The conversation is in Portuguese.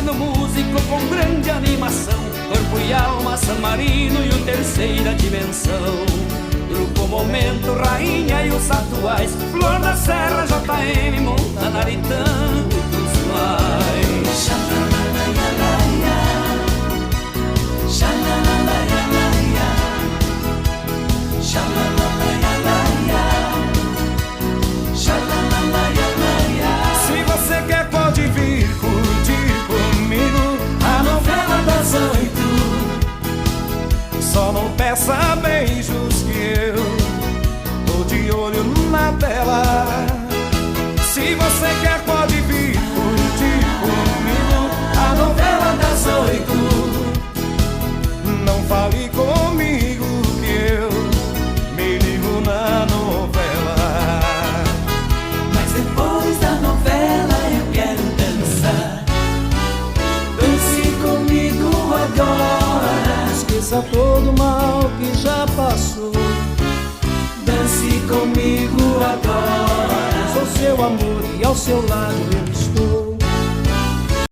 no músico com grande animação, corpo e alma, San Marino e o terceira dimensão. Grupo Momento, Rainha e os atuais, Flor da Serra, JM, Montanar e tantos mais. Se você quer pode vir curtir comigo a novela das 8. Só não peça beijos que eu tô de olho na tela. Se você quer pode vir curtir comigo a novela das 8. Não fale comigo que eu me ligo na novela. Mas depois da novela eu quero dançar. Dance comigo agora. Esqueça todo o mal que já passou. Dance comigo agora. Sou seu amor e ao seu lado eu estou.